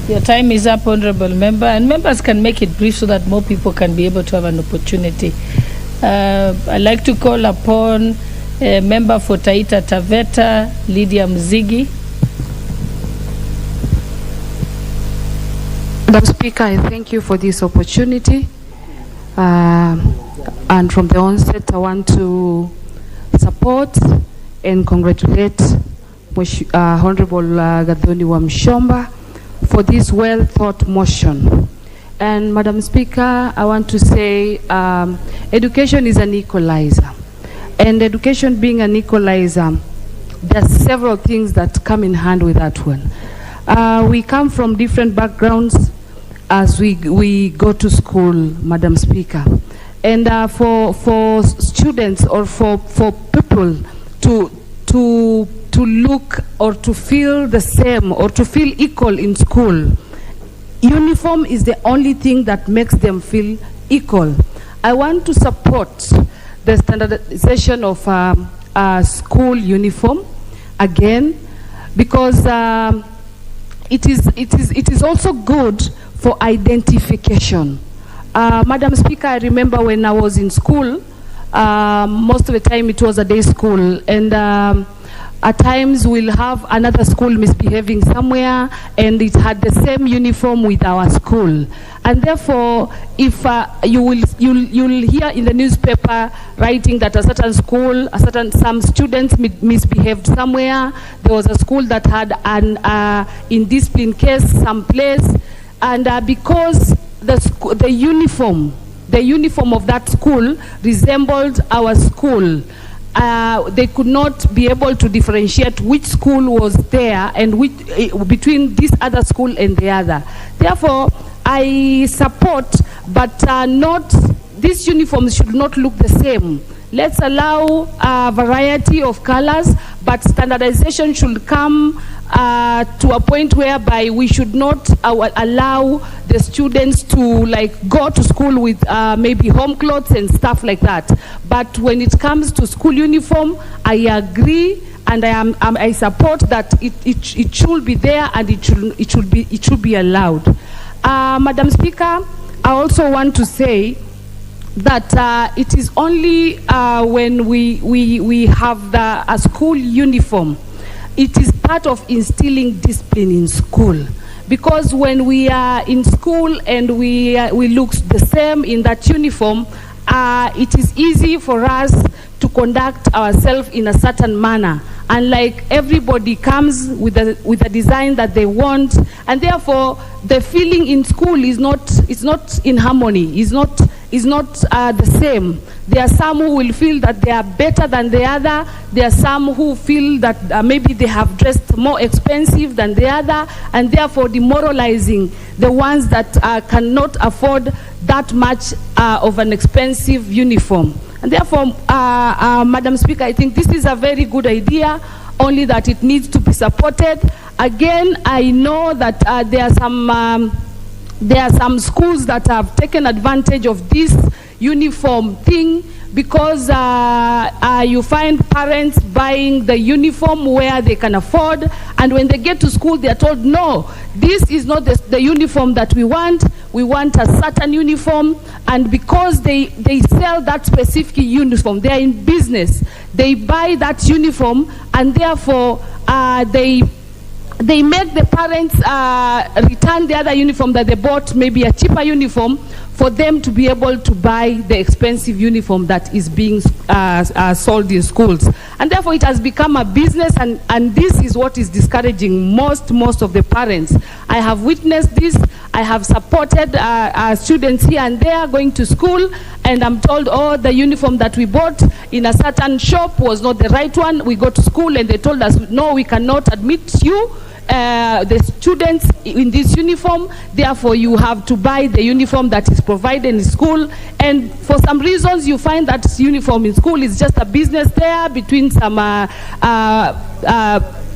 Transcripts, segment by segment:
Your time is up, Honorable Member, and members can make it brief so that more people can be able to have an opportunity. I'd like to call upon a member for Taita Taveta, Lydia Mzigi. Madam Speaker, I thank you for this opportunity. And from the onset, I want to support and congratulate Honorable Gathoni Wamshomba for this well-thought motion. And Madam Speaker, I want to say education is an equalizer. And education being an equalizer, there are several things that come in hand with that one. We come from different backgrounds as we go to school, Madam Speaker. And for students or for people to look or to feel the same or to feel equal in school, uniform is the only thing that makes them feel equal. I want to support the standardization of school uniform again, because it is also good for identification. Madam Speaker, I remember when I was in school, most of the time it was a day school, and at times we'll have another school misbehaving somewhere, and it had the same uniform with our school. And therefore, if you'll hear in the newspaper writing that a certain school, some students misbehaved somewhere, there was a school that had an indiscipline case someplace, and because the uniform of that school resembled our school, they could not be able to differentiate which school was there and between this other school and the other. Therefore, I support, but these uniforms should not look the same. Let's allow a variety of colors, but standardization should come to a point whereby we should not allow the students to go to school with maybe home clothes and stuff like that. But when it comes to school uniform, I agree and I support that it should be there and it should be allowed. Madam Speaker, I also want to say that it is only when we have a school uniform, it is part of instilling discipline in school. Because when we are in school and we look the same in that uniform, it is easy for us to conduct ourselves in a certain manner. And everybody comes with a design that they want, and therefore the feeling in school is not in harmony, is not the same. There are some who will feel that they are better than the other. There are some who feel that maybe they have dressed more expensive than the other, and therefore demoralizing the ones that cannot afford that much of an expensive uniform. And therefore, Madam Speaker, I think this is a very good idea, only that it needs to be supported. Again, I know that there are some schools that have taken advantage of this uniform thing, because you find parents buying the uniform where they can afford, and when they get to school they are told, no, this is not the uniform that we want a certain uniform. And because they sell that specific uniform, they are in business, they buy that uniform, and therefore they make the parents return the other uniform that they bought, maybe a cheaper uniform, for them to be able to buy the expensive uniform that is being sold in schools. And therefore it has become a business, and this is what is discouraging most of the parents. I have witnessed this. I have supported students here and there going to school, and I'm told, oh, the uniform that we bought in a certain shop was not the right one. We go to school and they told us, no, we cannot admit you, the students, in this uniform, therefore you have to buy the uniform that is provided in school. And for some reasons you find that uniform in school is just a business there between some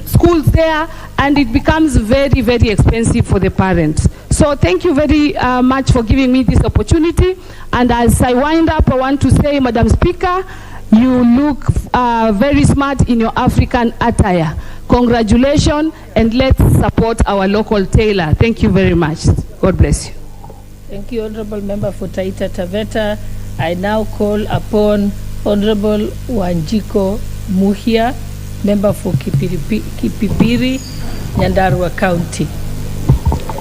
schools there, and it becomes very, very expensive for the parents. So thank you very much for giving me this opportunity. And as I wind up, I want to say, Madam Speaker, you look very smart in your African attire. Congratulations, and let's support our local tailor. Thank you very much. God bless you. Thank you, Honorable Member for Taita Taveta. I now call upon Honorable Wanjiko Muhia, Member for Kipipiri, Nyandarua County.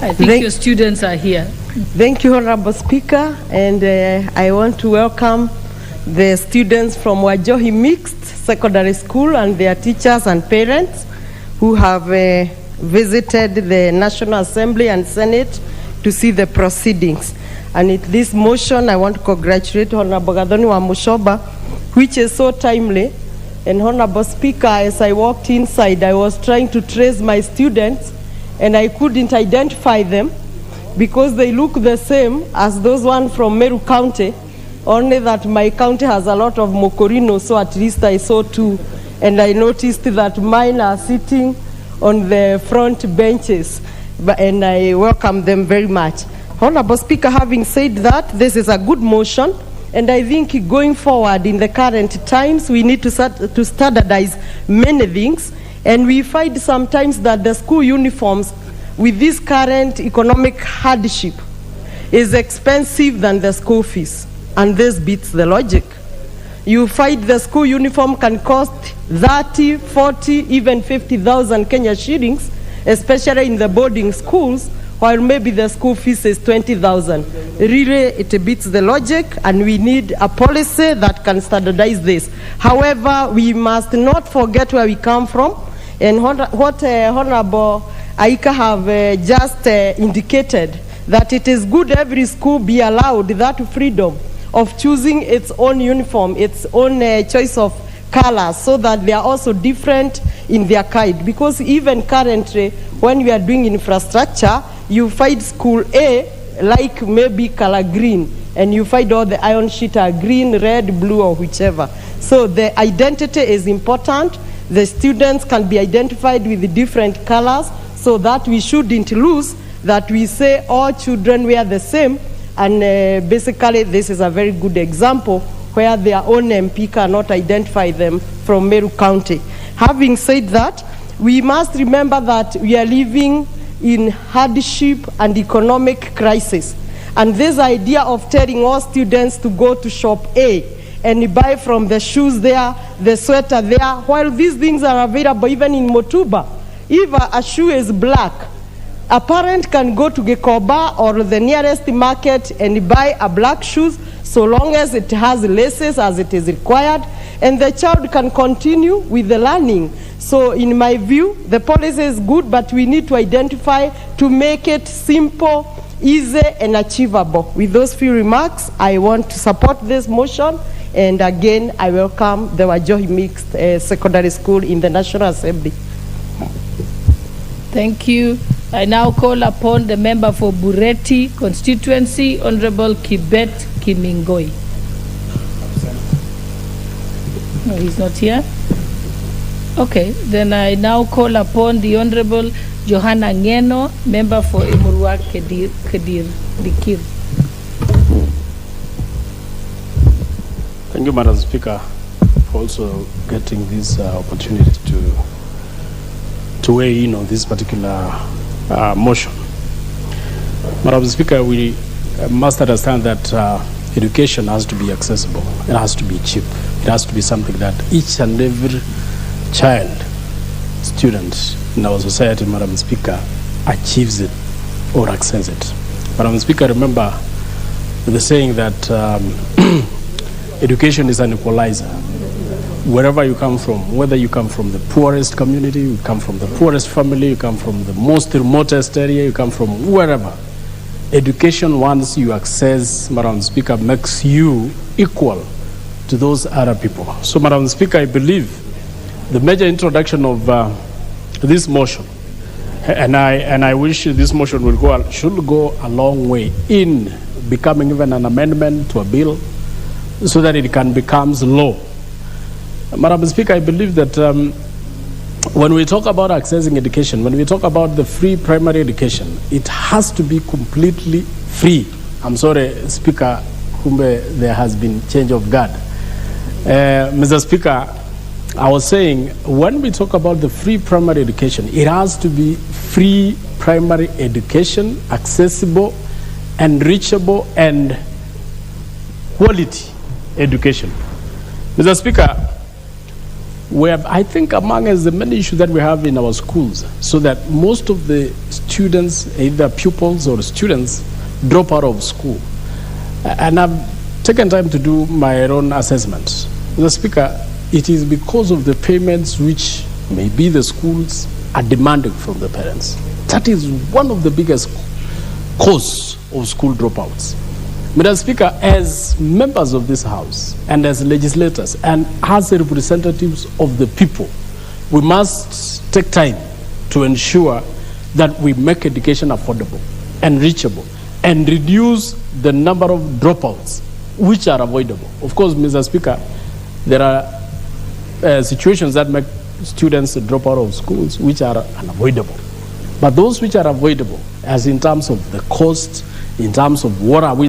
I think your students are here. Thank you, Honorable Speaker, and I want to welcome the students from Wajohi Mixed Secondary School and their teachers and parents who have visited the National Assembly and Senate to see the proceedings. And in this motion, I want to congratulate Honorable Gathoni wa Mushoba, which is so timely. And Honorable Speaker, as I walked inside, I was trying to trace my students, and I couldn't identify them because they look the same as those one from Meru County, only that my county has a lot of Mokorino, so at least I saw two. And I noticed that mine are sitting on the front benches, and I welcome them very much. Honorable Speaker, having said that, this is a good motion, and I think going forward in the current times, we need to standardize many things, and we find sometimes that the school uniforms with this current economic hardship is expensive than the school fees, and this beats the logic. You find the school uniform can cost 30, 40, even 50,000 Kenya shillings, especially in the boarding schools, while maybe the school fees is 20,000. Really, it beats the logic, and we need a policy that can standardize this. However, we must not forget where we come from, and what Honorable Aika have just indicated, that it is good every school be allowed that freedom of choosing its own uniform, its own choice of colors, so that they are also different in their kind. Because even currently, when we are doing infrastructure, you find school A like maybe color green, and you find all the iron sheet are green, red, blue, or whichever. So the identity is important. The students can be identified with the different colors, so that we shouldn't lose that we say all children wear the same. And basically, this is a very good example where their own MP cannot identify them from Meru County. Having said that, we must remember that we are living in hardship and economic crisis. And this idea of telling all students to go to shop A and buy from the shoes there, the sweater there, while these things are available even in Motuba. If a shoe is black, a parent can go to Gekoba or the nearest market and buy a black shoes, so long as it has laces as it is required, and the child can continue with the learning. So in my view, the policy is good, but we need to identify to make it simple, easy, and achievable. With those few remarks, I want to support this motion, and again, I welcome the Wajohi Mixed Secondary School in the National Assembly. Thank you. I now call upon the member for Bureti constituency, Honorable Kibet Kimingoi. No, he's not here. Okay, then I now call upon the Honorable Johanna Ngeno, member for Imurua Kedir Dikir. Thank you, Madam Speaker, for also getting this opportunity to weigh in on this particular motion. Madam Speaker, we must understand that education has to be accessible. It has to be cheap. It has to be something that each and every child, student in our society, Madam Speaker, achieves it or access it. Madam Speaker, remember the saying that education is an equalizer. Wherever you come from, whether you come from the poorest community, you come from the poorest family, you come from the most remotest area, you come from wherever, education, once you access, Madam Speaker, makes you equal to those other people. So, Madam Speaker, I believe the major introduction of this motion, and I wish this motion should go a long way in becoming even an amendment to a bill so that it can become law. Madam Speaker, I believe that when we talk about accessing education, when we talk about the free primary education, it has to be completely free. I'm sorry, Speaker, there has been change of guard. Mr. Speaker, I was saying, when we talk about the free primary education, it has to be free primary education, accessible and reachable and quality education. Mr. Speaker, we have, I think, among us the many issues that we have in our schools, so that most of the students, either pupils or students, drop out of school. And I've taken time to do my own assessment. Mr. Speaker, it is because of the payments which maybe the schools are demanding from the parents. That is one of the biggest cause of school dropouts. Mr. Speaker, as members of this House and as legislators and as representatives of the people, we must take time to ensure that we make education affordable and reachable and reduce the number of dropouts which are avoidable. Of course, Mr. Speaker, there are situations that make students drop out of schools which are unavoidable. But those which are avoidable, as in terms of the cost, in terms of what are we